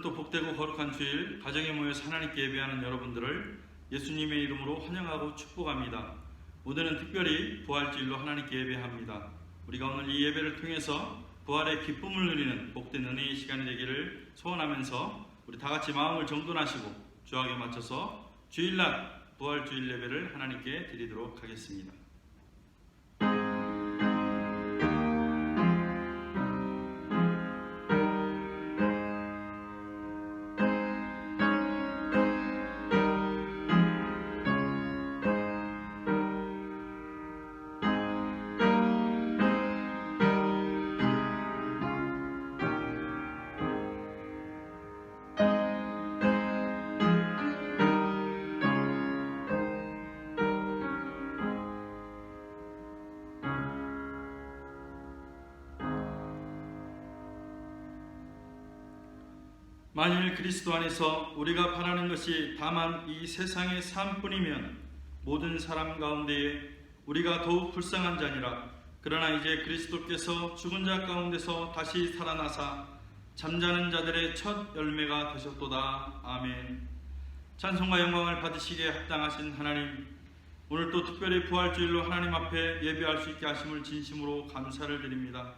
오늘도 복되고 거룩한 주일 가정에 모여서 하나님께 예배하는 여러분들을 예수님의 이름으로 환영하고 축복합니다. 오늘은 특별히 부활주일로 하나님께 예배합니다. 우리가 오늘 이 예배를 통해서 부활의 기쁨을 누리는 복된 은혜의 시간이 되기를 소원하면서 우리 다같이 마음을 정돈하시고 주학에 맞춰서 주일날 부활주일 예배를 하나님께 드리도록 하겠습니다. 만일 그리스도 안에서 우리가 바라는 것이 다만 이 세상의 삶뿐이면 모든 사람 가운데에 우리가 더욱 불쌍한 자니라. 그러나 이제 그리스도께서 죽은 자 가운데서 다시 살아나사 잠자는 자들의 첫 열매가 되셨도다. 아멘. 찬송과 영광을 받으시기에 합당하신 하나님, 오늘 또 특별히 부활주일로 하나님 앞에 예배할 수 있게 하심을 진심으로 감사를 드립니다.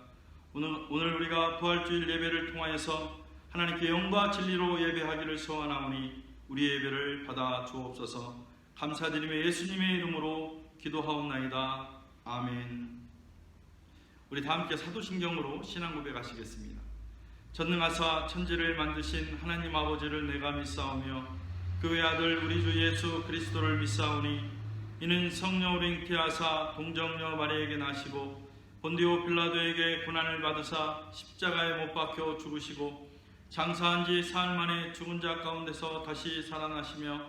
오늘 우리가 부활주일 예배를 통하여서 하나님께 영과 진리로 예배하기를 소원하오니 우리의 예배를 받아 주옵소서. 감사드리며 예수님의 이름으로 기도하옵나이다. 아멘. 우리 다 함께 사도신경으로 신앙 고백하시겠습니다. 전능하사 천지를 만드신 하나님 아버지를 내가 믿사오며 그 외아들 우리 주 예수 그리스도를 믿사오니 이는 성령으로 잉태하사 동정녀 마리아에게 나시고 본디오 빌라도에게 고난을 받으사 십자가에 못 박혀 죽으시고 장사한 지 사흘 만에 죽은 자 가운데서 다시 살아나시며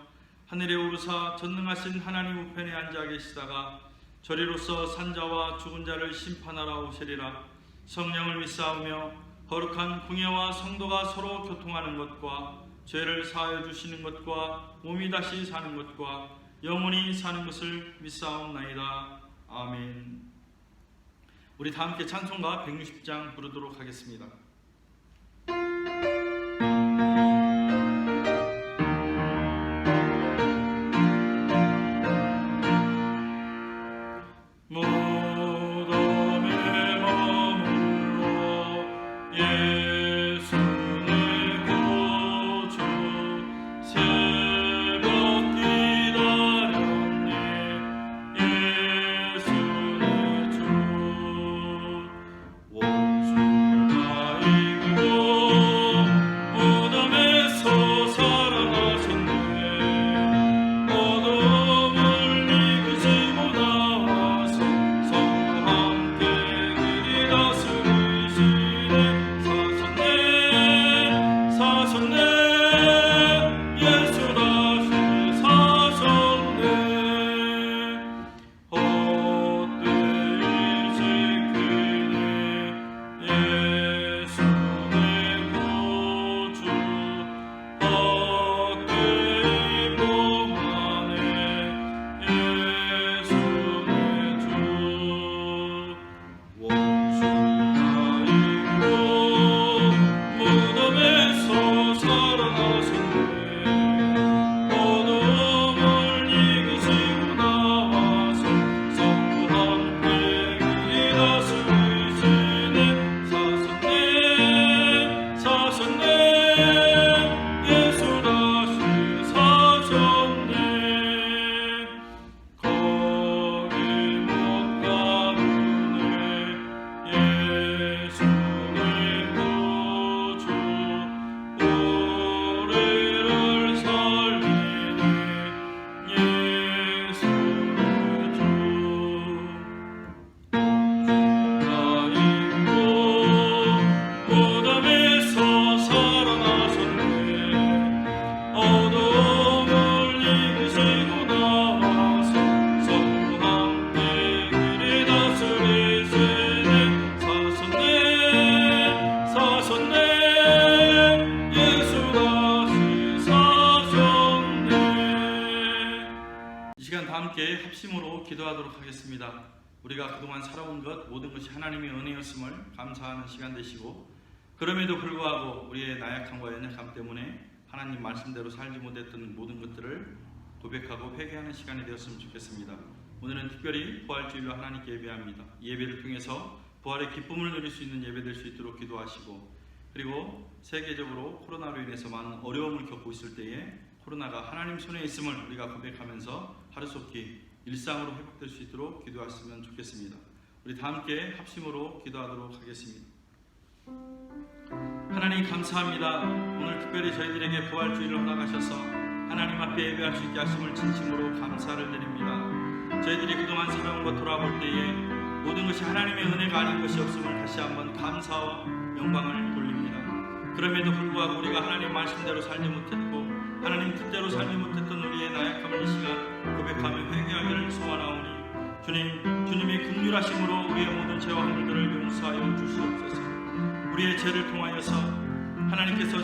하늘에 오르사 전능하신 하나님 우편에 앉아 계시다가 저리로서 산자와 죽은 자를 심판하러 오시리라. 성령을 믿사오며 거룩한 궁예와 성도가 서로 교통하는 것과 죄를 사하여 주시는 것과 몸이 다시 사는 것과 영원히 사는 것을 믿사옵나이다. 아멘. 우리 다 함께 찬송가 160장 부르도록 하겠습니다. 함께 합심으로 기도하도록 하겠습니다. 우리가 그동안 살아온 것 모든 것이 하나님의 은혜였음을 감사하는 시간 되시고 그럼에도 불구하고 우리의 나약함과 연약함 때문에 하나님 말씀대로 살지 못했던 모든 것들을 고백하고 회개하는 시간이 되었으면 좋겠습니다. 오늘은 특별히 부활주일로 하나님께 예배합니다. 이 예배를 통해서 부활의 기쁨을 누릴 수 있는 예배 될 수 있도록 기도하시고, 그리고 세계적으로 코로나로 인해서 많은 어려움을 겪고 있을 때에 코로나가 하나님 손에 있음을 우리가 고백하면서 하루속히 일상으로 회복될 수 있도록 기도했으면 좋겠습니다. 우리 다 함께 합심으로 기도하도록 하겠습니다. 하나님 감사합니다. 오늘 특별히 저희들에게 부활주일을 허락하셔서 하나님 앞에 예배할 수 있게 하심을 진심으로 감사를 드립니다. 저희들이 그동안 살아온 것 돌아볼 때에 모든 것이 하나님의 은혜가 아닌 것이 없음을 다시 한번 감사와 영광을 돌립니다. 그럼에도 불구하고 우리가 하나님 말씀대로 살지 못했고 하나님 뜻대로 살지 못했던 우리의 나약함을 이 시간 고백하며 회개하기를 소원하오니 주님의 긍휼하심으로 우리의 모든 죄와 허물들을 용서하여 주시옵소서. 우리의 죄를 통하여서 하나님께서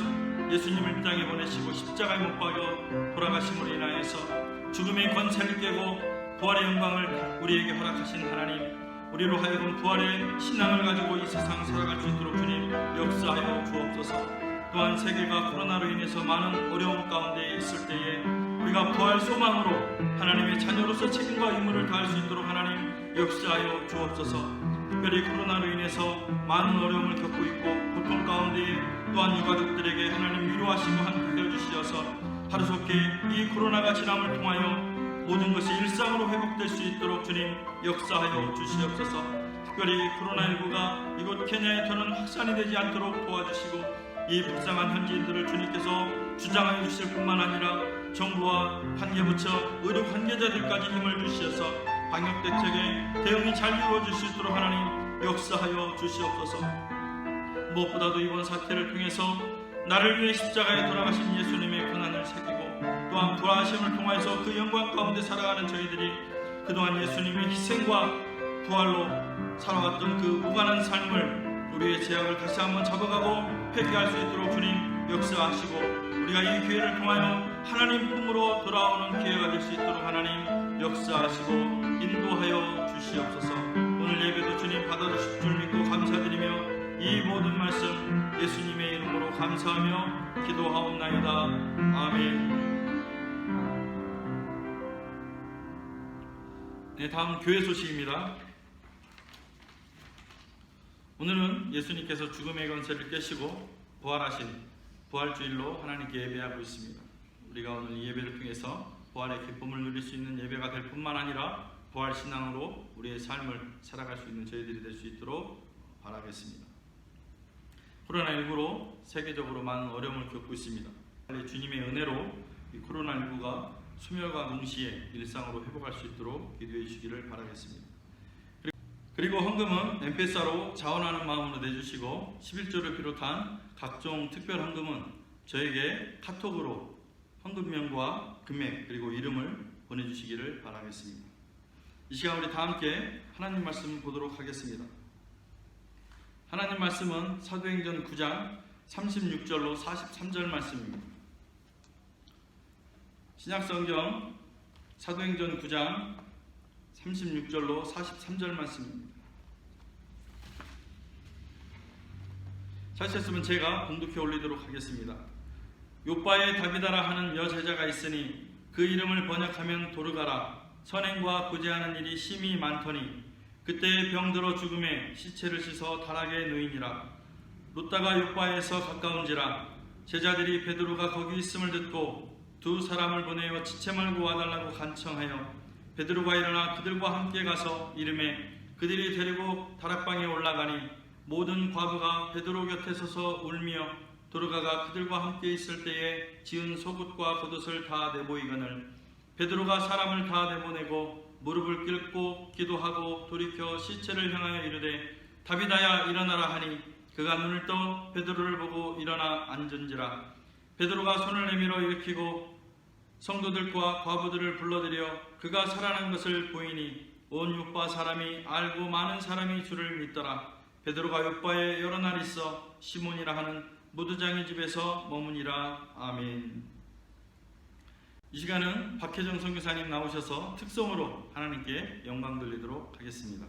예수님을 이 땅에 보내시고 십자가에 못 박여 돌아가심으로 인하여서 죽음의 권세를 깨고 부활의 영광을 우리에게 허락하신 하나님, 우리로 하여금 부활의 신앙을 가지고 이 세상 살아갈 수 있도록 주님 역사하여 주옵소서. 또한 세계가 코로나로 인해서 많은 어려움 가운데 있을 때에 우리가 부활 소망으로 하나님의 자녀로서 책임과 의무를 다할 수 있도록 하나님 역사하여 주옵소서. 특별히 코로나로 인해서 많은 어려움을 겪고 있고 고통 가운데 또한 유가족들에게 하나님 위로하시고 함께 해주시어서 하루속히 이 코로나가 지남을 통하여 모든 것이 일상으로 회복될 수 있도록 주님 역사하여 주시옵소서. 특별히 코로나19가 이곳 케냐에 더는 확산이 되지 않도록 도와주시고 이 불쌍한 현지인들을 주님께서 주장하여 주실 뿐만 아니라 정부와 관계부처, 의료 관계자들까지 힘을 주시어서 방역 대책에 대응이 잘 이루어질 수 있도록 하나님 역사하여 주시옵소서. 무엇보다도 이번 사태를 통해서 나를 위해 십자가에 돌아가신 예수님의 고난을 새기고 또한 부활하심을 통하여서 그 영광 가운데 살아가는 저희들이 그동안 예수님의 희생과 부활로 살아왔던 그 무관한 삶을 우리의 제약을 다시 한번 잡아가고 회개할 수 있도록 주님 역사하시고 우리가 이 기회를 통하여 하나님 품으로 돌아오는 기회가 될 수 있도록 하나님 역사하시고 인도하여 주시옵소서. 오늘 예배도 주님 받아주실 줄 믿고 감사드리며 이 모든 말씀 예수님의 이름으로 감사하며 기도하옵나이다. 아멘. 네, 다음 교회 소식입니다. 오늘은 예수님께서 죽음의 권세를 깨시고 부활하신 부활주일로 하나님께 예배하고 있습니다. 우리가 오늘 이 예배를 통해서 부활의 기쁨을 누릴 수 있는 예배가 될 뿐만 아니라 부활 신앙으로 우리의 삶을 살아갈 수 있는 저희들이 될 수 있도록 바라겠습니다. 코로나19로 세계적으로 많은 어려움을 겪고 있습니다. 주님의 은혜로 이 코로나19가 소멸과 동시에 일상으로 회복할 수 있도록 기도해 주시기를 바라겠습니다. 그리고 헌금은 엠페사로 자원하는 마음으로 내주시고 11조를 비롯한 각종 특별 헌금은 저에게 카톡으로 헌금명과 금액 그리고 이름을 보내주시기를 바라겠습니다. 이 시간 우리 다 함께 하나님 말씀 보도록 하겠습니다. 하나님 말씀은 사도행전 9장 36절로 43절 말씀입니다. 신약성경 사도행전 9장 36절로 43절 말씀입니다. 찾으셨으면 제가 봉독해 올리도록 하겠습니다. 요바에 다비다라 하는 여제자가 있으니 그 이름을 번역하면 도르가라. 선행과 구제하는 일이 심히 많더니 그때 병들어 죽음에 시체를 씻어 다락에 누이니라. 룻다가 요바에서 가까운지라. 제자들이 베드로가 거기 있음을 듣고 두 사람을 보내어 지체 말고 와달라고 간청하여 베드로가 일어나 그들과 함께 가서 이르매 그들이 데리고 다락방에 올라가니 모든 과부가 베드로 곁에 서서 울며 도르가가 그들과 함께 있을 때에 지은 속옷과 겉옷을 다 내보이거늘 베드로가 사람을 다 내보내고 무릎을 꿇고 기도하고 돌이켜 시체를 향하여 이르되 다비다야 일어나라 하니 그가 눈을 떠 베드로를 보고 일어나 앉은지라. 베드로가 손을 내밀어 일으키고 성도들과 과부들을 불러들여 그가 살아난 것을 보이니 온 요빠 사람이 알고 많은 사람이 주를 믿더라. 베드로가 요빠에 여러 날 있어 시몬이라 하는 무두장의 집에서 머무니라. 아멘. 이 시간은 박혜정 선교사님 나오셔서 특성으로 하나님께 영광 돌리도록 하겠습니다.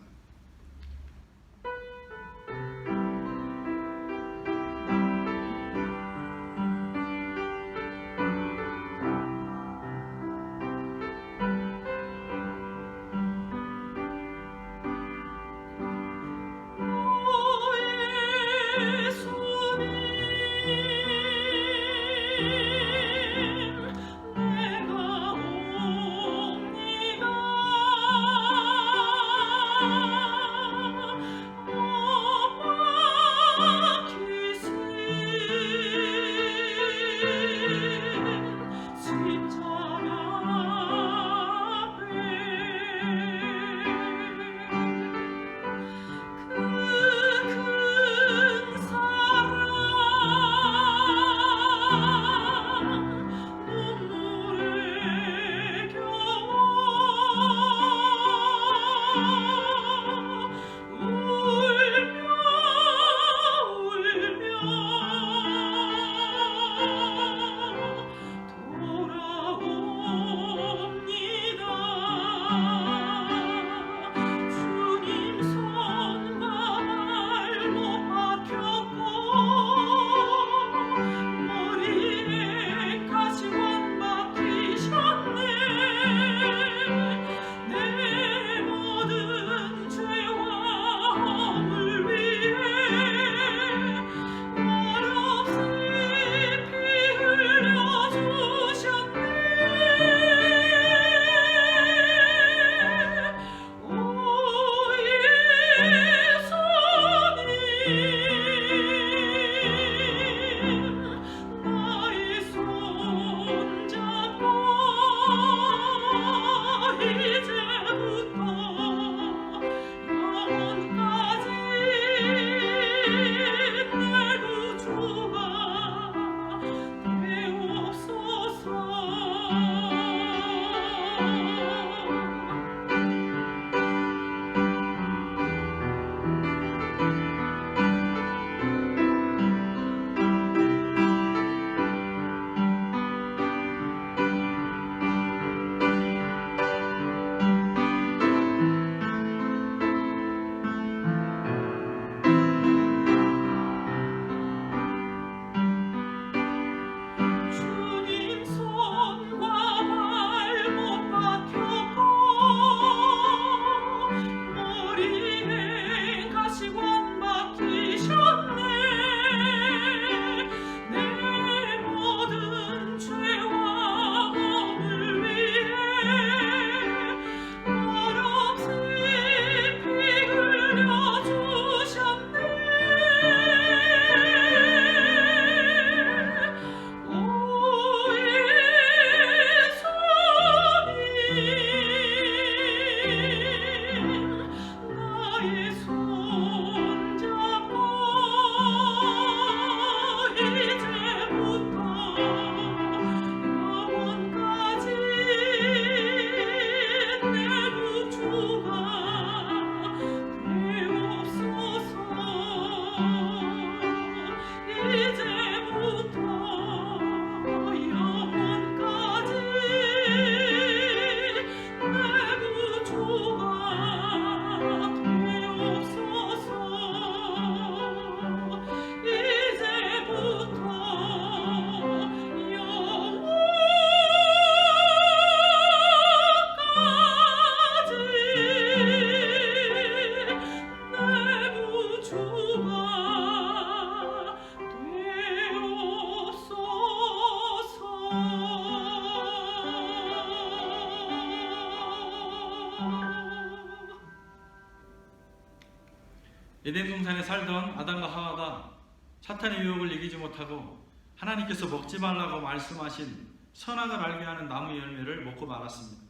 에덴 동산에 살던 아담과 하와가 사탄의 유혹을 이기지 못하고 하나님께서 먹지 말라고 말씀하신 선악을 알게 하는 나무 열매를 먹고 말았습니다.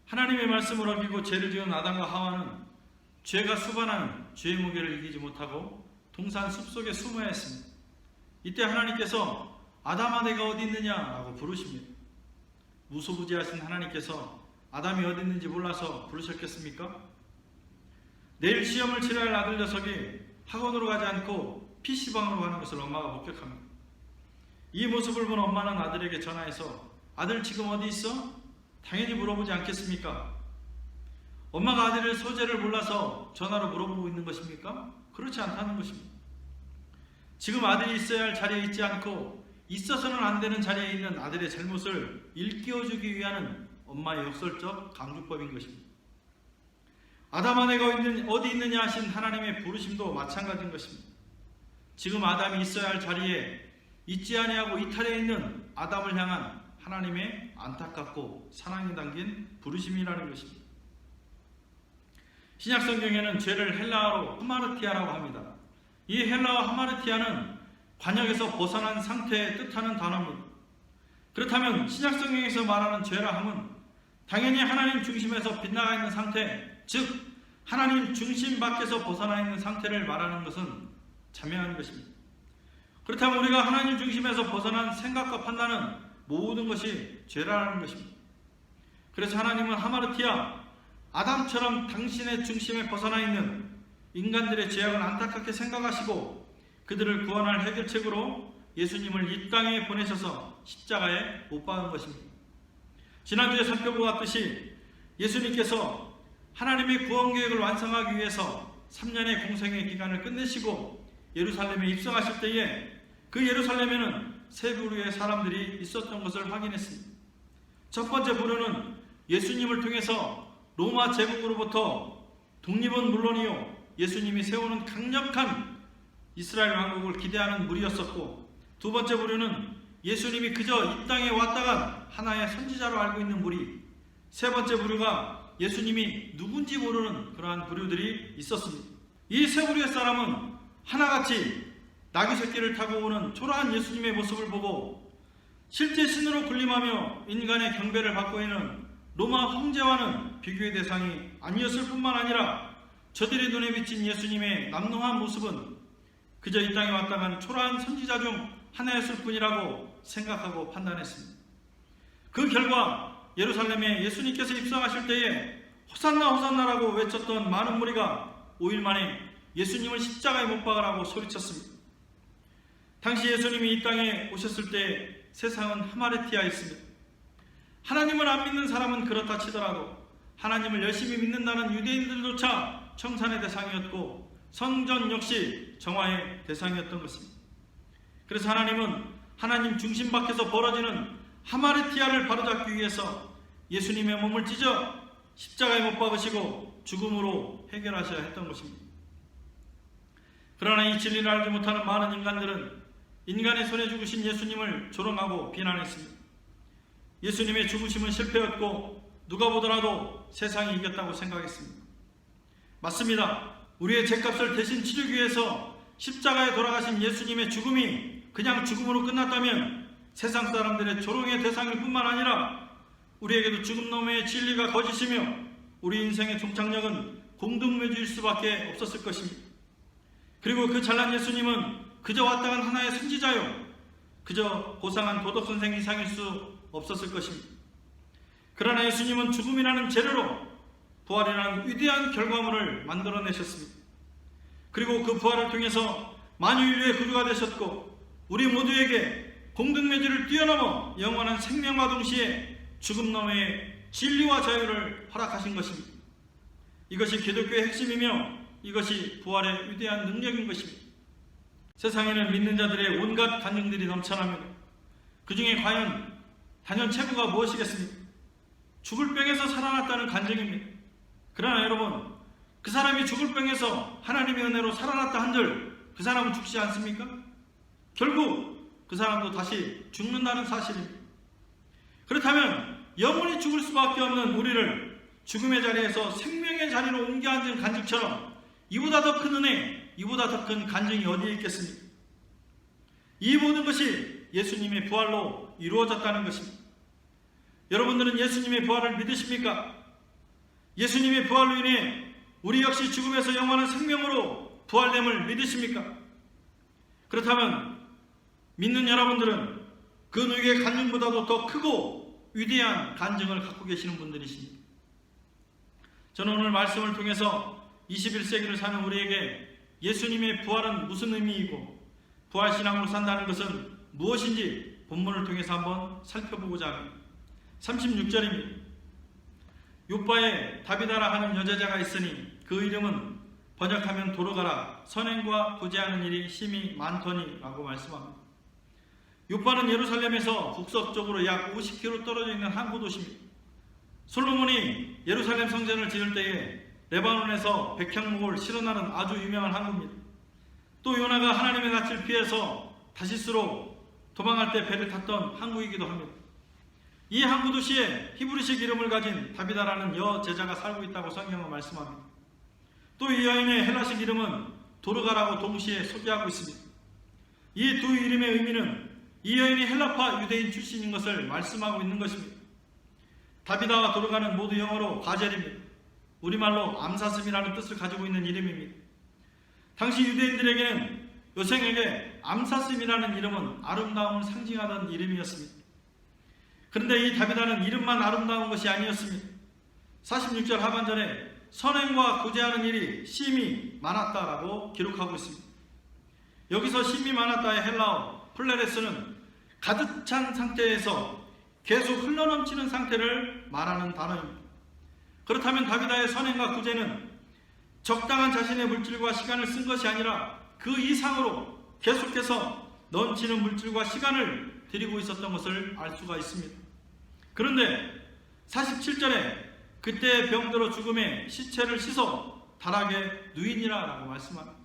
하나님의 말씀을 어기고 죄를 지은 아담과 하와는 죄가 수반하는 죄의 무게를 이기지 못하고 동산 숲속에 숨어야 했습니다. 이때 하나님께서 아담아 내가 어디 있느냐라고 부르십니다. 무소부지하신 하나님께서 아담이 어디 있는지 몰라서 부르셨겠습니까? 내일 시험을 치러야 할 아들 녀석이 학원으로 가지 않고 PC방으로 가는 것을 엄마가 목격합니다. 이 모습을 본 엄마는 아들에게 전화해서 아들 지금 어디 있어? 당연히 물어보지 않겠습니까? 엄마가 아들의 소재를 몰라서 전화로 물어보고 있는 것입니까? 그렇지 않다는 것입니다. 지금 아들이 있어야 할 자리에 있지 않고 있어서는 안 되는 자리에 있는 아들의 잘못을 일깨워주기 위한 엄마의 역설적 강조법인 것입니다. 아담아 내가 어디 있느냐 하신 하나님의 부르심도 마찬가지인 것입니다. 지금 아담이 있어야 할 자리에 있지 아니하고 이탈해 있는 아담을 향한 하나님의 안타깝고 사랑이 담긴 부르심이라는 것입니다. 신약 성경에는 죄를 헬라어로 하마르티아라고 합니다. 이 헬라어 하마르티아는 관역에서 벗어난 상태에 뜻하는 단어입니다. 그렇다면 신약 성경에서 말하는 죄라 함은 당연히 하나님 중심에서 빗나가 있는 상태, 즉 하나님 중심 밖에서 벗어나 있는 상태를 말하는 것은 자명한 것입니다. 그렇다면 우리가 하나님 중심에서 벗어난 생각과 판단은 모든 것이 죄라는 것입니다. 그래서 하나님은 하마르티아, 아담처럼 당신의 중심에 벗어나 있는 인간들의 죄악을 안타깝게 생각하시고 그들을 구원할 해결책으로 예수님을 이 땅에 보내셔서 십자가에 못 박은 것입니다. 지난주에 살펴보았듯이 예수님께서 하나님의 구원 계획을 완성하기 위해서 3년의 공생의 기간을 끝내시고 예루살렘에 입성하실 때에 그 예루살렘에는 세 부류의 사람들이 있었던 것을 확인했습니다. 첫 번째 부류는 예수님을 통해서 로마 제국으로부터 독립은 물론이요 예수님이 세우는 강력한 이스라엘 왕국을 기대하는 무리였었고, 두 번째 부류는 예수님이 그저 이 땅에 왔다간 하나의 선지자로 알고 있는 무리, 세 번째 부류가 예수님이 누군지 모르는 그러한 부류들이 있었습니다. 이 세 부류의 사람은 하나같이 나귀 새끼를 타고 오는 초라한 예수님의 모습을 보고 실제 신으로 군림하며 인간의 경배를 받고 있는 로마 황제와는 비교의 대상이 아니었을 뿐만 아니라 저들의 눈에 비친 예수님의 남루한 모습은 그저 이 땅에 왔다간 초라한 선지자 중 하나였을 뿐이라고 생각하고 판단했습니다. 그 결과 예루살렘에 예수님께서 입성하실 때에 호산나 호산나라고 외쳤던 많은 무리가 5일 만에 예수님을 십자가에 못 박으라고 소리쳤습니다. 당시 예수님이 이 땅에 오셨을 때 세상은 하마르티아였습니다. 하나님을 안 믿는 사람은 그렇다 치더라도 하나님을 열심히 믿는다는 유대인들조차 청산의 대상이었고 성전 역시 정화의 대상이었던 것입니다. 그래서 하나님은 하나님 중심 밖에서 벌어지는 하마르티아를 바로잡기 위해서 예수님의 몸을 찢어 십자가에 못 박으시고 죽음으로 해결하셔야 했던 것입니다. 그러나 이 진리를 알지 못하는 많은 인간들은 인간의 손에 죽으신 예수님을 조롱하고 비난했습니다. 예수님의 죽으심은 실패였고 누가 보더라도 세상이 이겼다고 생각했습니다. 맞습니다. 우리의 죄값을 대신 치르기 위해서 십자가에 돌아가신 예수님의 죽음이 그냥 죽음으로 끝났다면 세상 사람들의 조롱의 대상일 뿐만 아니라 우리에게도 죽음 너머의 진리가 거짓이며 우리 인생의 종착역은 공동묘지일 수밖에 없었을 것입니다. 그리고 그 잘난 예수님은 그저 왔다간 하나의 선지자요 그저 고상한 도덕선생 이상일 수 없었을 것입니다. 그러나 예수님은 죽음이라는 재료로 부활이라는 위대한 결과물을 만들어내셨습니다. 그리고 그 부활을 통해서 만유 인류의 구주가 되셨고 우리 모두에게 공동묘지를 뛰어넘어 영원한 생명과 동시에 죽음 너머의 진리와 자유를 허락하신 것입니다. 이것이 기독교의 핵심이며 이것이 부활의 위대한 능력인 것입니다. 세상에는 믿는 자들의 온갖 간증들이 넘쳐납니다. 그 중에 과연 단연 최고가 무엇이겠습니까? 죽을 병에서 살아났다는 간증입니다. 그러나 여러분, 그 사람이 죽을 병에서 하나님의 은혜로 살아났다 한들 그 사람은 죽지 않습니까? 결국 그 사람도 다시 죽는다는 사실입니다. 그렇다면 영원히 죽을 수밖에 없는 우리를 죽음의 자리에서 생명의 자리로 옮겨 앉은 간증처럼 이보다 더 큰 은혜, 이보다 더 큰 간증이 어디에 있겠습니까? 이 모든 것이 예수님의 부활로 이루어졌다는 것입니다. 여러분들은 예수님의 부활을 믿으십니까? 예수님의 부활로 인해 우리 역시 죽음에서 영원한 생명으로 부활됨을 믿으십니까? 그렇다면 믿는 여러분들은 그 누구의 간증보다도 더 크고 위대한 간증을 갖고 계시는 분들이십니다. 저는 오늘 말씀을 통해서 21세기를 사는 우리에게 예수님의 부활은 무슨 의미이고 부활신앙으로 산다는 것은 무엇인지 본문을 통해서 한번 살펴보고자 합니다. 36절입니다. 욥바에 다비다라 하는 여자자가 있으니 그 이름은 번역하면 도로가라 선행과 구제하는 일이 심히 많더니 라고 말씀합니다. 욥바는 예루살렘에서 북서쪽으로 약 50km 떨어져 있는 항구 도시입니다. 솔로몬이 예루살렘 성전을 지을 때에 레바논에서 백향목을 실어나는 아주 유명한 항구입니다. 또 요나가 하나님의 낯을 피해서 다시스로 도망할 때 배를 탔던 항구이기도 합니다. 이 항구 도시에 히브리식 이름을 가진 다비다라는 여제자가 살고 있다고 성경은 말씀합니다. 또 이 여인의 헬라식 이름은 도르가라고 동시에 소개하고 있습니다. 이 두 이름의 의미는 이 여인이 헬라파 유대인 출신인 것을 말씀하고 있는 것입니다. 다비다와 도르가는 모두 영어로 바젤입니다. 우리말로 암사슴이라는 뜻을 가지고 있는 이름입니다. 당시 유대인들에게는 여성에게 암사슴이라는 이름은 아름다움을 상징하던 이름이었습니다. 그런데 이 다비다는 이름만 아름다운 것이 아니었습니다. 46절 하반절에 선행과 구제하는 일이 심히 많았다라고 기록하고 있습니다. 여기서 심히 많았다의 헬라어 플레레스는 가득 찬 상태에서 계속 흘러넘치는 상태를 말하는 단어입니다. 그렇다면 다비다의 선행과 구제는 적당한 자신의 물질과 시간을 쓴 것이 아니라 그 이상으로 계속해서 넘치는 물질과 시간을 들이고 있었던 것을 알 수가 있습니다. 그런데 47절에 그때 병들어 죽음에 시체를 씻어 다락에 누이니라 라고 말씀합니다.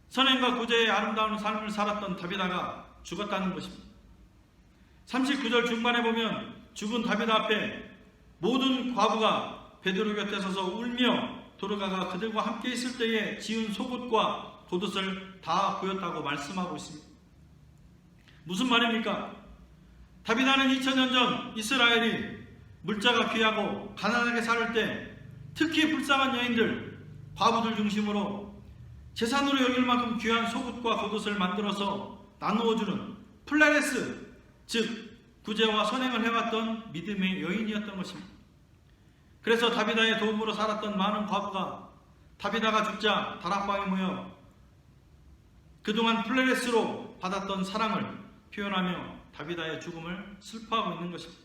선행과 구제의 아름다운 삶을 살았던 다비다가 죽었다는 것입니다. 39절 중반에 보면 죽은 다비다 앞에 모든 과부가 베드로 곁에 서서 울며 도르가가 그들과 함께 있을 때에 지은 속옷과 겉옷을 다 보였다고 말씀하고 있습니다. 무슨 말입니까? 다비다는 2000년 전 이스라엘이 물자가 귀하고 가난하게 살 때 특히 불쌍한 여인들, 과부들 중심으로 재산으로 여길 만큼 귀한 속옷과 겉옷을 만들어서 나누어주는 플레레스, 즉 구제와 선행을 해왔던 믿음의 여인이었던 것입니다. 그래서 다비다의 도움으로 살았던 많은 과부가 다비다가 죽자 다락방에 모여 그동안 플레레스로 받았던 사랑을 표현하며 다비다의 죽음을 슬퍼하고 있는 것입니다.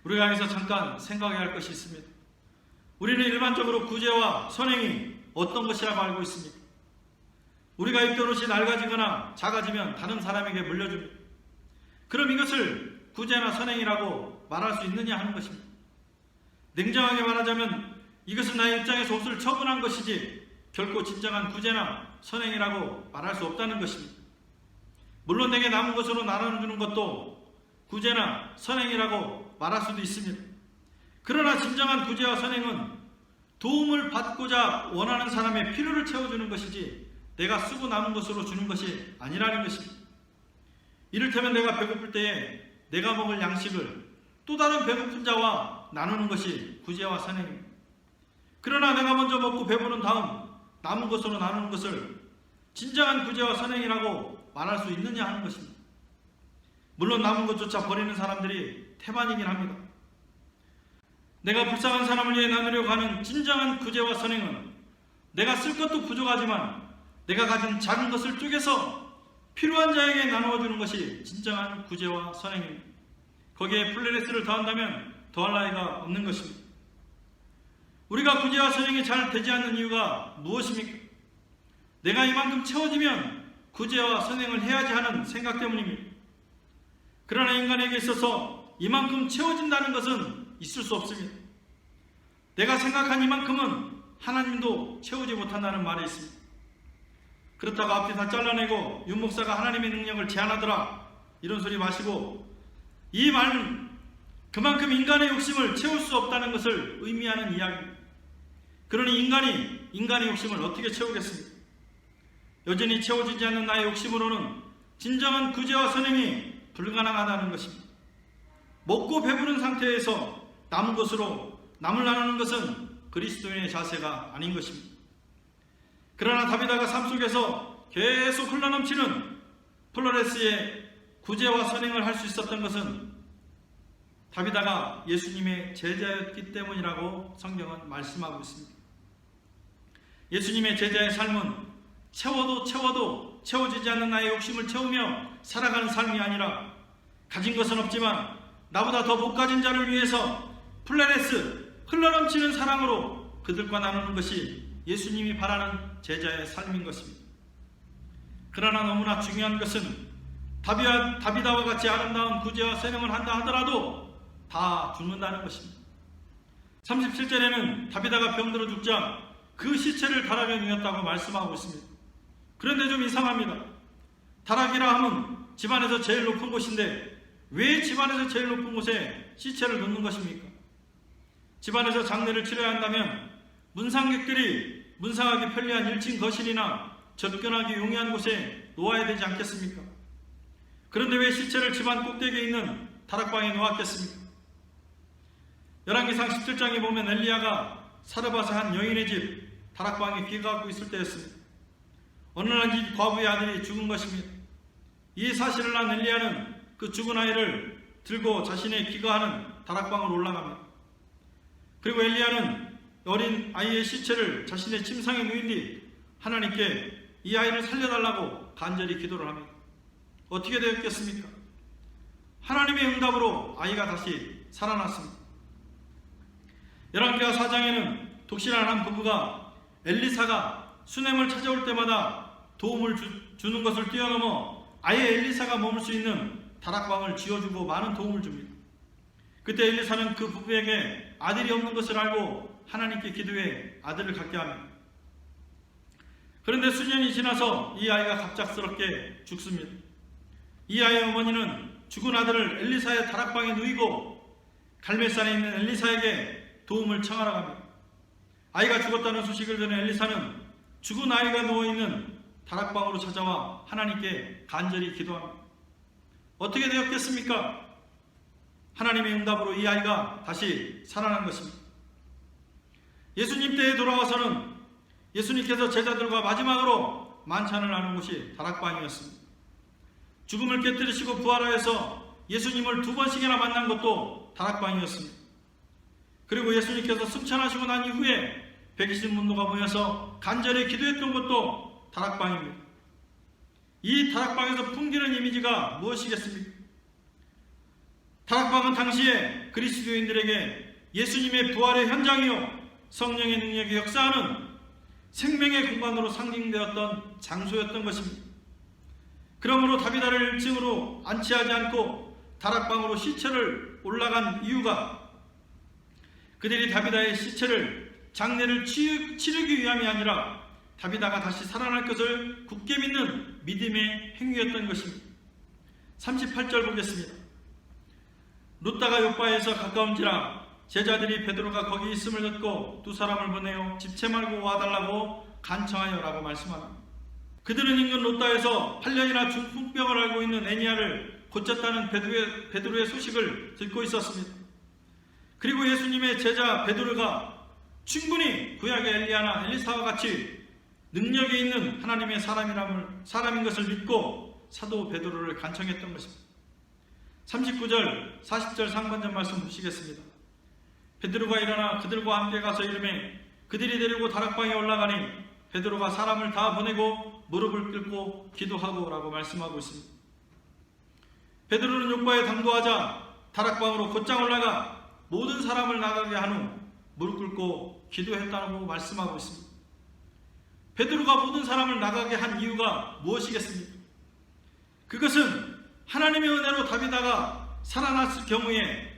우리가 여기서 잠깐 생각해야 할 것이 있습니다. 우리는 일반적으로 구제와 선행이 어떤 것이라고 알고 있습니까? 우리가 입던 옷이 낡아지거나 작아지면 다른 사람에게 물려줍니다. 그럼 이것을 구제나 선행이라고 말할 수 있느냐 하는 것입니다. 냉정하게 말하자면 이것은 나의 입장에서 옷을 처분한 것이지 결코 진정한 구제나 선행이라고 말할 수 없다는 것입니다. 물론 내게 남은 것으로 나눠주는 것도 구제나 선행이라고 말할 수도 있습니다. 그러나 진정한 구제와 선행은 도움을 받고자 원하는 사람의 필요를 채워주는 것이지 내가 쓰고 남은 것으로 주는 것이 아니라는 것입니다. 이를테면 내가 배고플 때에 내가 먹을 양식을 또 다른 배고픈 자와 나누는 것이 구제와 선행입니다. 그러나 내가 먼저 먹고 배부른 다음 남은 것으로 나누는 것을 진정한 구제와 선행이라고 말할 수 있느냐 하는 것입니다. 물론 남은 것조차 버리는 사람들이 태반이긴 합니다. 내가 불쌍한 사람을 위해 나누려고 하는 진정한 구제와 선행은 내가 쓸 것도 부족하지만 내가 가진 작은 것을 쪼개서 필요한 자에게 나누어주는 것이 진정한 구제와 선행입니다. 거기에 플레레스를 더한다면 더할 나위가 없는 것입니다. 우리가 구제와 선행이 잘 되지 않는 이유가 무엇입니까? 내가 이만큼 채워지면 구제와 선행을 해야지 하는 생각 때문입니다. 그러나 인간에게 있어서 이만큼 채워진다는 것은 있을 수 없습니다. 내가 생각한 이만큼은 하나님도 채우지 못한다는 말이 있습니다. 그렇다고 앞뒤 다 잘라내고 윤 목사가 하나님의 능력을 제한하더라 이런 소리 마시고 이 말은 그만큼 인간의 욕심을 채울 수 없다는 것을 의미하는 이야기입니다. 그러니 인간의 욕심을 어떻게 채우겠습니까? 여전히 채워지지 않는 나의 욕심으로는 진정한 구제와 선행이 불가능하다는 것입니다. 먹고 배부른 상태에서 남은 것으로 남을 나누는 것은 그리스도인의 자세가 아닌 것입니다. 그러나 다비다가 삶 속에서 계속 흘러넘치는 플로레스의 구제와 선행을 할 수 있었던 것은 다비다가 예수님의 제자였기 때문이라고 성경은 말씀하고 있습니다. 예수님의 제자의 삶은 채워도 채워지지 않는 나의 욕심을 채우며 살아가는 삶이 아니라 가진 것은 없지만 나보다 더 못 가진 자를 위해서 플레레스, 흘러넘치는 사랑으로 그들과 나누는 것이 예수님이 바라는 제자의 삶인 것입니다. 그러나 너무나 중요한 것은 다비다와 같이 아름다운 구제와 선행을 한다 하더라도 다 죽는다는 것입니다. 37절에는 다비다가 병들어 죽자 그 시체를 다락에 누였다고 말씀하고 있습니다. 그런데 좀 이상합니다. 다락이라 하면 집안에서 제일 높은 곳인데 왜 집안에서 제일 높은 곳에 시체를 놓는 것입니까? 집안에서 장례를 치러야 한다면 문상객들이 문상하기 편리한 1층 거실이나 접근하기 용이한 곳에 놓아야 되지 않겠습니까? 그런데 왜 시체를 집안 꼭대기에 있는 다락방에 놓았겠습니까? 열왕기상 17장에 보면 엘리야가 사르밧의 한 여인의 집 다락방에 귀가하고 있을 때였습니다. 어느 날 이 과부의 아들이 죽은 것입니다. 이 사실을 난 엘리야는 그 죽은 아이를 들고 자신의 귀가하는 다락방으로 올라갑니다. 그리고 엘리야는 어린 아이의 시체를 자신의 침상에 누인 뒤 하나님께 이 아이를 살려달라고 간절히 기도를 합니다. 어떻게 되었겠습니까? 하나님의 응답으로 아이가 다시 살아났습니다. 열왕기하 4장에는 독실한 한 부부가 엘리사가 수넴을 찾아올 때마다 도움을 주는 것을 뛰어넘어 아예 엘리사가 머물 수 있는 다락방을 지어주고 많은 도움을 줍니다. 그때 엘리사는 그 부부에게 아들이 없는 것을 알고 하나님께 기도해 아들을 갖게 합니다. 그런데 수년이 지나서 이 아이가 갑작스럽게 죽습니다. 이 아이의 어머니는 죽은 아들을 엘리사의 다락방에 누이고 갈멜산에 있는 엘리사에게 도움을 청하러 갑니다. 아이가 죽었다는 소식을 들은 엘리사는 죽은 아이가 누워있는 다락방으로 찾아와 하나님께 간절히 기도합니다. 어떻게 되었겠습니까? 하나님의 응답으로 이 아이가 다시 살아난 것입니다. 예수님 때에 돌아와서는 예수님께서 제자들과 마지막으로 만찬을 나눈 곳이 다락방이었습니다. 죽음을 깨뜨리시고 부활하여서 예수님을 2번씩이나 만난 것도 다락방이었습니다. 그리고 예수님께서 승천하시고 난 이후에 120문도가 모여서 간절히 기도했던 것도 다락방입니다. 이 다락방에서 풍기는 이미지가 무엇이겠습니까? 다락방은 당시에 그리스도인들에게 예수님의 부활의 현장이요 성령의 능력이 역사하는 생명의 공간으로 상징되었던 장소였던 것입니다. 그러므로 다비다를 1층으로 안치하지 않고 다락방으로 시체를 올라간 이유가 그들이 다비다의 시체를 장례를 치르기 위함이 아니라 다비다가 다시 살아날 것을 굳게 믿는 믿음의 행위였던 것입니다. 38절 보겠습니다. 룻다가 요바에서 가까운지라 제자들이 베드로가 거기 있음을 듣고 2 사람을 보내어 집채 말고 와달라고 간청하여라고 말씀합니다. 그들은 인근 룻다에서 8년이나 중풍병을 앓고 있는 애니야를 고쳤다는 베드로의 소식을 듣고 있었습니다. 그리고 예수님의 제자 베드로가 충분히 구약의 엘리야나 엘리사와 같이 능력이 있는 하나님의 사람인 것을 믿고 사도 베드로를 간청했던 것입니다. 39절, 40절 상반절 말씀 보시겠습니다. 베드로가 일어나 그들과 함께 가서 이르매 그들이 데리고 다락방에 올라가니 베드로가 사람을 다 보내고 무릎을 꿇고 기도하고 라고 말씀하고 있습니다. 베드로는 요바에 당도하자 다락방으로 곧장 올라가 모든 사람을 나가게 한 후 무릎 꿇고 기도했다고 말씀하고 있습니다. 베드로가 모든 사람을 나가게 한 이유가 무엇이겠습니까? 그것은 하나님의 은혜로 다비다가 살아났을 경우에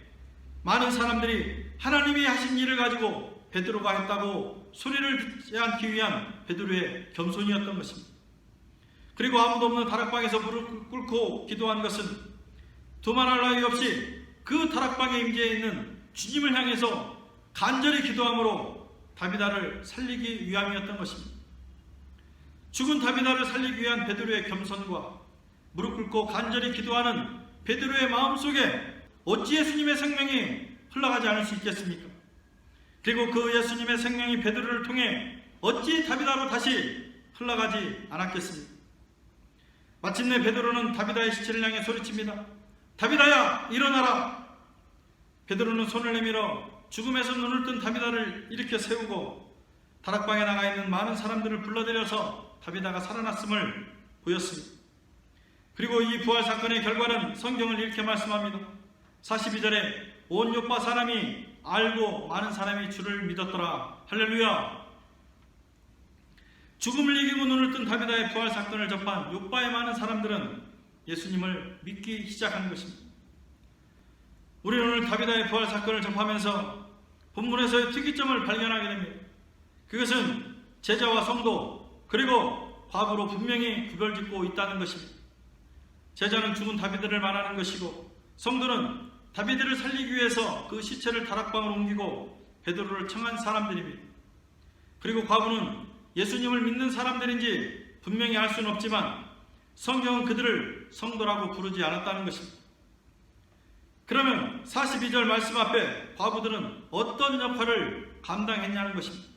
많은 사람들이 하나님이 하신 일을 가지고 베드로가 했다고 소리를 듣지 않기 위한 베드로의 겸손이었던 것입니다. 그리고 아무도 없는 다락방에서 무릎 꿇고 기도한 것은 두말할 나위 없이 그 다락방에 임재해 있는 주님을 향해서 간절히 기도함으로 다비다를 살리기 위함이었던 것입니다. 죽은 다비다를 살리기 위한 베드로의 겸손과 무릎 꿇고 간절히 기도하는 베드로의 마음속에 어찌 예수님의 생명이 흘러가지 않을 수 있겠습니까? 그리고 그 예수님의 생명이 베드로를 통해 어찌 다비다로 다시 흘러가지 않았겠습니까? 마침내 베드로는 다비다의 시체를 향해 소리칩니다. 다비다야, 일어나라! 베드로는 손을 내밀어 죽음에서 눈을 뜬 다비다를 일으켜 세우고 다락방에 나가 있는 많은 사람들을 불러들여서 다비다가 살아났음을 보였습니다. 그리고 이 부활 사건의 결과는 성경을 이렇게 말씀합니다. 42절에 온 요파 사람이 알고 많은 사람이 주를 믿었더라. 할렐루야! 죽음을 이기고 눈을 뜬 다비다의 부활 사건을 접한 요파의 많은 사람들은 예수님을 믿기 시작한 것입니다. 우리는 오늘 다비다의 부활 사건을 접하면서 본문에서의 특이점을 발견하게 됩니다. 그것은 제자와 성도 그리고 과부로 분명히 구별짓고 있다는 것입니다. 제자는 죽은 다비드를 말하는 것이고 성도는 다비드를 살리기 위해서 그 시체를 다락방으로 옮기고 베드로를 청한 사람들입니다. 그리고 과부는 예수님을 믿는 사람들인지 분명히 알 수는 없지만 성경은 그들을 성도라고 부르지 않았다는 것입니다. 그러면 42절 말씀 앞에 과부들은 어떤 역할을 감당했냐는 것입니다.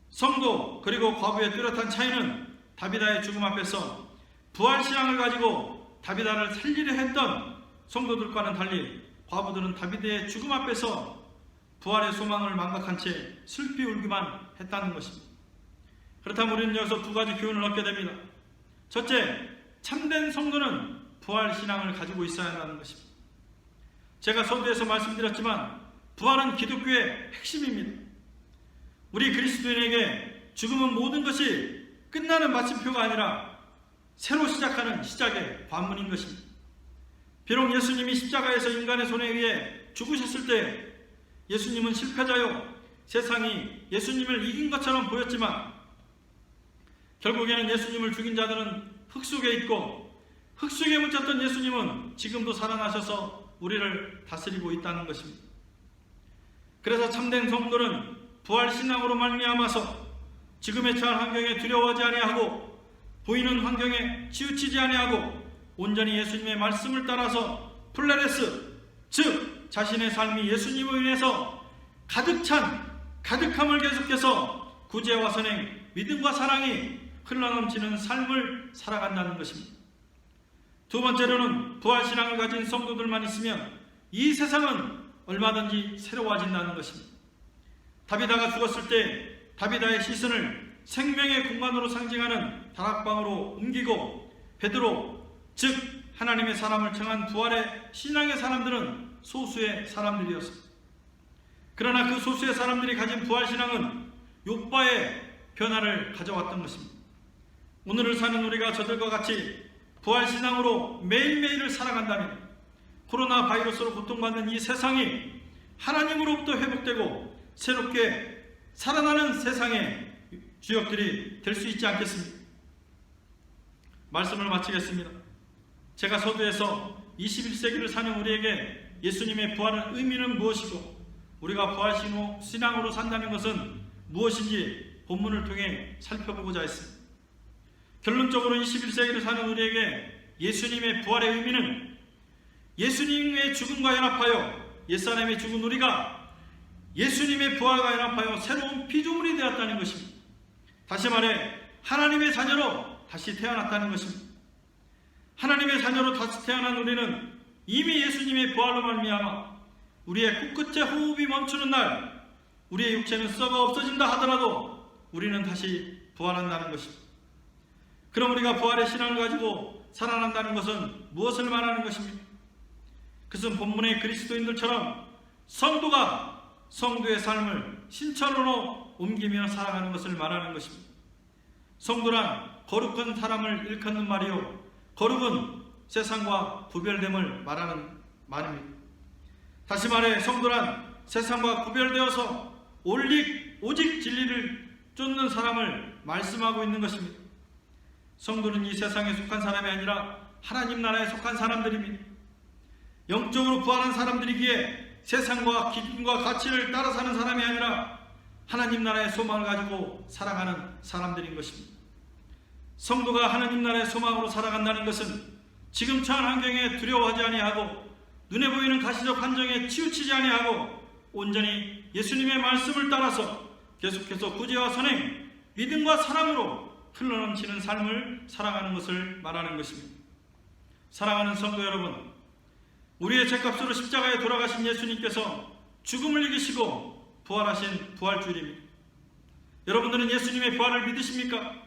성도 그리고 과부의 뚜렷한 차이는 다비다의 죽음 앞에서 부활신앙을 가지고 다비다를 살리려 했던 성도들과는 달리 과부들은 다비다의 죽음 앞에서 부활의 소망을 망각한 채 슬피 울기만 했다는 것입니다. 그렇다면 우리는 여기서 두 가지 교훈을 얻게 됩니다. 첫째, 참된 성도는 부활신앙을 가지고 있어야 한다는 것입니다. 제가 서두에서 말씀드렸지만 부활은 기독교의 핵심입니다. 우리 그리스도인에게 죽음은 모든 것이 끝나는 마침표가 아니라 새로 시작하는 시작의 관문인 것입니다. 비록 예수님이 십자가에서 인간의 손에 의해 죽으셨을 때 예수님은 실패자요 세상이 예수님을 이긴 것처럼 보였지만 결국에는 예수님을 죽인 자들은 흙 속에 있고 흙 속에 묻혔던 예수님은 지금도 살아나셔서 우리를 다스리고 있다는 것입니다. 그래서 참된 성도는 부활신앙으로 말미암아서 지금의 처한 환경에 두려워하지 아니하고 보이는 환경에 치우치지 아니하고 온전히 예수님의 말씀을 따라서 플레레스, 즉 자신의 삶이 예수님으로 인해서 가득함을 계속해서 구제와 선행, 믿음과 사랑이 흘러넘치는 삶을 살아간다는 것입니다. 두 번째로는 부활신앙을 가진 성도들만 있으면 이 세상은 얼마든지 새로워진다는 것입니다. 다비다가 죽었을 때 다비다의 시선을 생명의 공간으로 상징하는 다락방으로 옮기고 베드로, 즉 하나님의 사람을 청한 부활의 신앙의 사람들은 소수의 사람들이었습니다. 그러나 그 소수의 사람들이 가진 부활신앙은 욥바의 변화를 가져왔던 것입니다. 오늘을 사는 우리가 저들과 같이 부활신앙으로 매일매일을 살아간다면 코로나 바이러스로 고통받는 이 세상이 하나님으로부터 회복되고 새롭게 살아나는 세상의 주역들이 될 수 있지 않겠습니까? 말씀을 마치겠습니다. 제가 서두에서 21세기를 사는 우리에게 예수님의 부활의 의미는 무엇이고 우리가 부활신앙으로 산다는 것은 무엇인지 본문을 통해 살펴보고자 했습니다. 결론적으로 21세기를 사는 우리에게 예수님의 부활의 의미는 예수님의 죽음과 연합하여 옛사람의 죽은 우리가 예수님의 부활과 연합하여 새로운 피조물이 되었다는 것입니다. 다시 말해 하나님의 자녀로 다시 태어났다는 것입니다. 하나님의 자녀로 다시 태어난 우리는 이미 예수님의 부활로 말미암아 우리의 코끝에 호흡이 멈추는 날 우리의 육체는 썩어 없어진다 하더라도 우리는 다시 부활한다는 것입니다. 그럼 우리가 부활의 신앙을 가지고 살아난다는 것은 무엇을 말하는 것입니까? 그것은 본문의 그리스도인들처럼 성도가 성도의 삶을 신천으로 옮기며 살아가는 것을 말하는 것입니다. 성도란 거룩한 사람을 일컫는 말이요 거룩은 세상과 구별됨을 말하는 말입니다. 다시 말해 성도란 세상과 구별되어서 오직 진리를 쫓는 사람을 말씀하고 있는 것입니다. 성도는 이 세상에 속한 사람이 아니라 하나님 나라에 속한 사람들입니다. 영적으로 부활한 사람들이기에 세상과 기준과 가치를 따라 사는 사람이 아니라 하나님 나라의 소망을 가지고 살아가는 사람들인 것입니다. 성도가 하나님 나라의 소망으로 살아간다는 것은 지금 처한 환경에 두려워하지 아니하고 눈에 보이는 가시적 환경에 치우치지 아니하고 온전히 예수님의 말씀을 따라서 계속해서 구제와 선행, 믿음과 사랑으로 흘러넘치는 삶을 살아가는 것을 말하는 것입니다. 사랑하는 성도 여러분, 우리의 죄값으로 십자가에 돌아가신 예수님께서 죽음을 이기시고 부활하신 부활주일입니다. 여러분들은 예수님의 부활을 믿으십니까?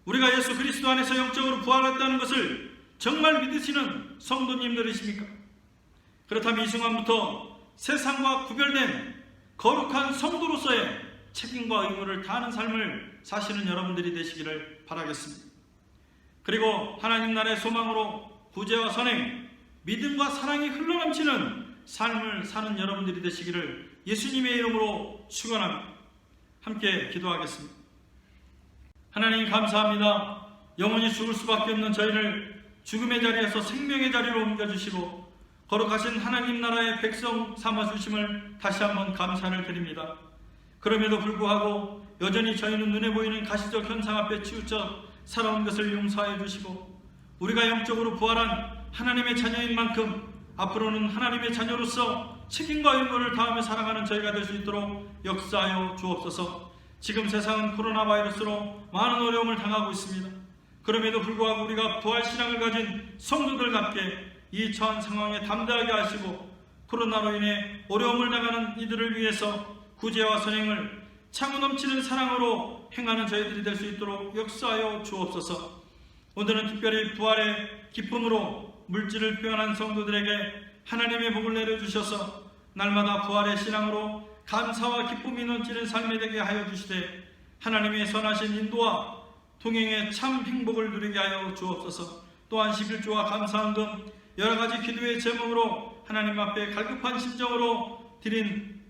우리가 예수 그리스도 안에서 영적으로 부활했다는 것을 정말 믿으시는 성도님들이십니까? 그렇다면 이 순간부터 세상과 구별된 거룩한 성도로서의 책임과 의무를 다하는 삶을 사시는 여러분들이 되시기를 바라겠습니다. 그리고 하나님 나라의 소망으로 구제와 선행, 믿음과 사랑이 흘러넘치는 삶을 사는 여러분들이 되시기를 예수님의 이름으로 축원합니다. 함께 기도하겠습니다. 하나님 감사합니다. 영원히 죽을 수밖에 없는 저희를 죽음의 자리에서 생명의 자리로 옮겨주시고 거룩하신 하나님 나라의 백성 삼아주심을 다시 한번 감사를 드립니다. 그럼에도 불구하고 여전히 저희는 눈에 보이는 가시적 현상 앞에 치우쳐 살아온 것을 용서하여 주시고 우리가 영적으로 부활한 하나님의 자녀인 만큼 앞으로는 하나님의 자녀로서 책임과 의무를 다하며 살아가는 저희가 될 수 있도록 역사하여 주옵소서. 지금 세상은 코로나 바이러스로 많은 어려움을 당하고 있습니다. 그럼에도 불구하고 우리가 부활신앙을 가진 성도들답게 이 처한 상황에 담대하게 하시고 코로나로 인해 어려움을 당하는 이들을 위해서 구제와 선행을 차고 넘치는 사랑으로 행하는 저희들이 될 수 있도록 역사하여 주옵소서. 오늘은 특별히 부활의 기쁨으로 물질을 표현한 성도들에게 하나님의 복을 내려주셔서 날마다 부활의 신앙으로 감사와 기쁨이 넘치는 삶이 되게 하여 주시되 하나님의 선하신 인도와 동행의 참 행복을 누리게 하여 주옵소서. 또한 11조와 감사헌금 여러가지 기도의 제목으로 하나님 앞에 갈급한 심정으로 드린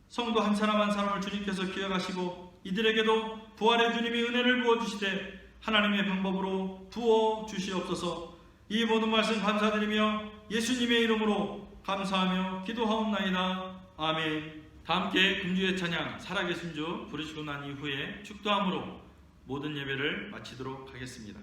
성도 한 사람 한 사람을 주님께서 기억하시고 이들에게도 부활의 주님이 은혜를 부어주시되 하나님의 방법으로 부어주시옵소서. 이 모든 말씀 감사드리며 예수님의 이름으로 감사하며 기도하옵나이다. 아멘. 다 함께 금주의 찬양 살아계신 주 부르시고 난 이후에 축도함으로 모든 예배를 마치도록 하겠습니다.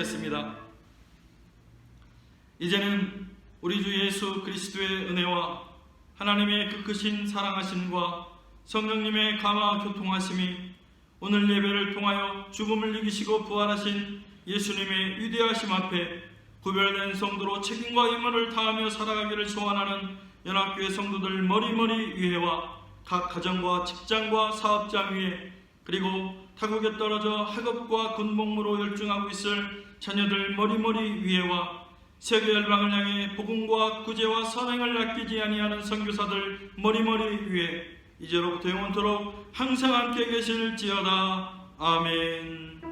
하였습니다. 이제는 우리 주 예수 그리스도의 은혜와 하나님의 그 크신 사랑하심과 성령님의 감화 교통하심이 오늘 예배를 통하여 죽음을 이기시고 부활하신 예수님의 위대하심 앞에 구별된 성도로 책임과 임무를 다하며 살아가기를 소원하는 연합교회 성도들 머리머리 위에와 각 가정과 직장과 사업장 위에, 그리고 타국에 떨어져 학업과 군복무로 열중하고 있을 자녀들 머리머리 위에와 세계 열방을 향해 복음과 구제와 선행을 아끼지 아니하는 선교사들 머리머리 위에 이제로부터 영원토록 항상 함께 계실지어다. 아멘.